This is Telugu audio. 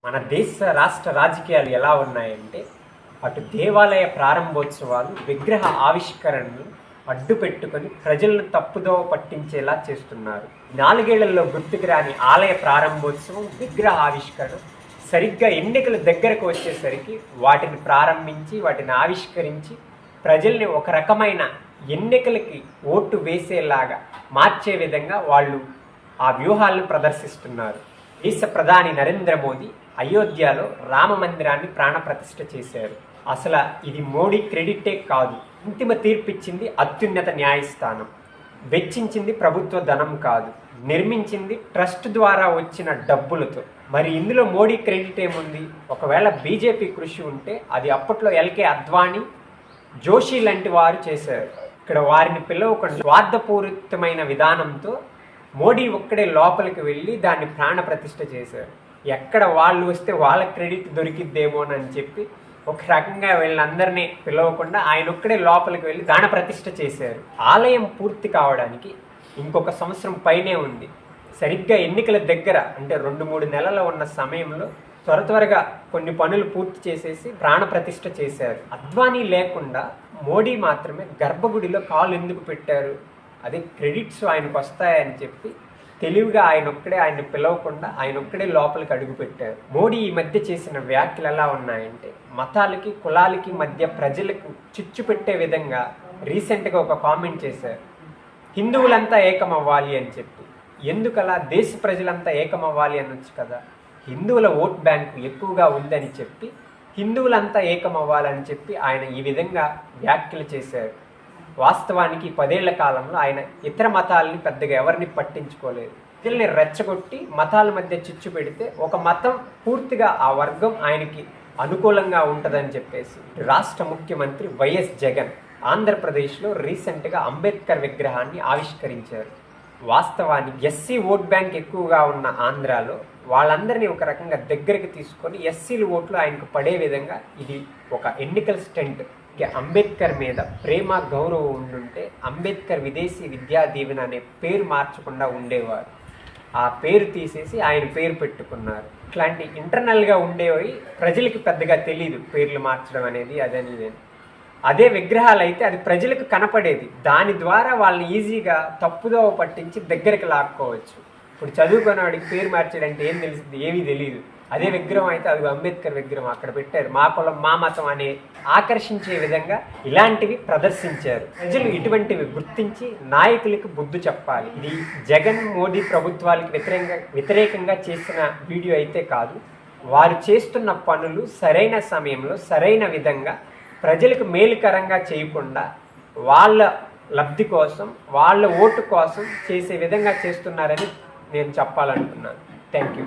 మన దేశ రాష్ట్ర రాజకీయాలు ఎలా ఉన్నాయంటే, అటు దేవాలయ ప్రారంభోత్సవాలు, విగ్రహ ఆవిష్కరణలు అడ్డు పెట్టుకొని ప్రజలను తప్పుదోవ పట్టించేలా చేస్తున్నారు. 4 ఏళ్లలో గుర్తుకు రాని ఆలయ ప్రారంభోత్సవం, విగ్రహ ఆవిష్కరణ సరిగ్గా ఎన్నికల దగ్గరకు వచ్చేసరికి వాటిని ప్రారంభించి, వాటిని ఆవిష్కరించి ప్రజల్ని ఒక రకమైన ఎన్నికలకి ఓటు వేసేలాగా మార్చే విధంగా వాళ్ళు ఆ వ్యూహాలను ప్రదర్శిస్తున్నారు. దేశ ప్రధాని నరేంద్ర మోదీ అయోధ్యలో రామ మందిరాన్ని ప్రాణప్రతిష్ఠ చేశారు. అసలు ఇది మోడీ క్రెడిటే కాదు. అంతిమ తీర్పిచ్చింది అత్యున్నత న్యాయస్థానం. వెచ్చించింది ప్రభుత్వ ధనం కాదు, నిర్మించింది ట్రస్ట్ ద్వారా వచ్చిన డబ్బులతో. మరి ఇందులో మోడీ క్రెడిట్ ఏముంది? ఒకవేళ బీజేపీ కృషి ఉంటే అది అప్పట్లో ఎల్కే అద్వానీ, జోషి లాంటి వారు చేశారు. ఇక్కడ వారిని పిలవకుండా స్వార్థపూరితమైన విధానంతో మోడీ ఒక్కడే లోపలికి వెళ్ళి దాన్ని ప్రాణప్రతిష్ఠ చేశారు. ఎక్కడ వాళ్ళు వస్తే వాళ్ళ క్రెడిట్ దొరికిద్దేమోనని చెప్పి ఒక రకంగా వీళ్ళందరినీ పిలవకుండా ఆయన ఒక్కడే లోపలికి వెళ్ళి దాన ప్రతిష్ఠ చేశారు. ఆలయం పూర్తి కావడానికి ఇంకొక సంవత్సరం పైనే ఉంది. సరిగ్గా ఎన్నికల దగ్గర అంటే 2-3 నెలలు ఉన్న సమయంలో త్వరగా కొన్ని పనులు పూర్తి చేసేసి ప్రాణప్రతిష్ఠ చేశారు. అద్వానీ లేకుండా మోడీ మాత్రమే గర్భగుడిలో కాలు ఎందుకు పెట్టారు? అదే క్రెడిట్స్ ఆయనకు వస్తాయని చెప్పి తెలివిగా ఆయన్ని పిలవకుండా ఆయనొక్కడే లోపలికి అడుగుపెట్టారు. మోడీ ఈ మధ్య చేసిన వ్యాఖ్యలు ఎలా ఉన్నాయంటే, మతాలకి కులాలకి మధ్య ప్రజలకు చిచ్చు పెట్టే విధంగా రీసెంట్గా ఒక కామెంట్ చేశారు. హిందువులంతా ఏకమవ్వాలి అని చెప్పి. ఎందుకలా? దేశ ప్రజలంతా ఏకమవ్వాలి అనొచ్చు కదా. హిందువుల ఓట్ బ్యాంకు ఎక్కువగా ఉందని చెప్పి హిందువులంతా ఏకమవ్వాలని చెప్పి ఆయన ఈ విధంగా వ్యాఖ్యలు చేశారు. వాస్తవానికి 10 ఏళ్ల కాలంలో ఆయన ఇతర మతాలని పెద్దగా ఎవరిని పట్టించుకోలేదు. వీళ్ళని రెచ్చగొట్టి మతాల మధ్య చిచ్చు పెడితే ఒక మతం పూర్తిగా ఆ వర్గం ఆయనకి అనుకూలంగా ఉంటుందని చెప్పేసి రాష్ట్ర ముఖ్యమంత్రి వైఎస్ జగన్ ఆంధ్రప్రదేశ్లో రీసెంట్గా అంబేద్కర్ విగ్రహాన్ని ఆవిష్కరించారు. వాస్తవానికి ఎస్సీ ఓట్ బ్యాంక్ ఎక్కువగా ఉన్న ఆంధ్రాలో వాళ్ళందరినీ ఒక రకంగా దగ్గరికి తీసుకొని ఎస్సీల ఓట్లు ఆయనకు పడే విధంగా ఇది ఒక ఎన్నికల్ స్టంట్. అంబేద్కర్ మీద ప్రేమ గౌరవం ఉండుంటే అంబేద్కర్ విదేశీ విద్యా దీవెన అనే పేరు మార్చకుండా ఉండేవారు. ఆ పేరు తీసేసి ఆయన పేరు పెట్టుకున్నారు. ఇట్లాంటి ఇంటర్నల్గా ఉండేవి ప్రజలకి పెద్దగా తెలియదు పేర్లు మార్చడం అనేది అదనేది. అదే విగ్రహాలు అయితే అది ప్రజలకు కనపడేది. దాని ద్వారా వాళ్ళని ఈజీగా తప్పుదోవ పట్టించి దగ్గరికి లాక్కోవచ్చు. ఇప్పుడు చదువుకునేవాడికి పేరు మార్చాడంటే ఏం తెలిసింది? ఏమీ తెలియదు. అదే విగ్రహం అయితే అది అంబేద్కర్ విగ్రహం అక్కడ పెట్టారు, మా కులం మా మతం అనే ఆకర్షించే విధంగా ఇలాంటివి ప్రదర్శించారు. ప్రజలు ఇటువంటివి గుర్తించి నాయకులకు బుద్ధి చెప్పాలి. ఇది జగన్ మోదీ ప్రభుత్వాలకు వ్యతిరేకంగా చేసిన వీడియో అయితే కాదు. వారు చేస్తున్న పనులు సరైన సమయంలో సరైన విధంగా ప్రజలకు మేలుకరంగా చేయకుండా వాళ్ళ లబ్ధి కోసం వాళ్ళ ఓటు కోసం చేసే విధంగా చేస్తున్నారని నేను చెప్పాలనుకున్నాను. Thank you.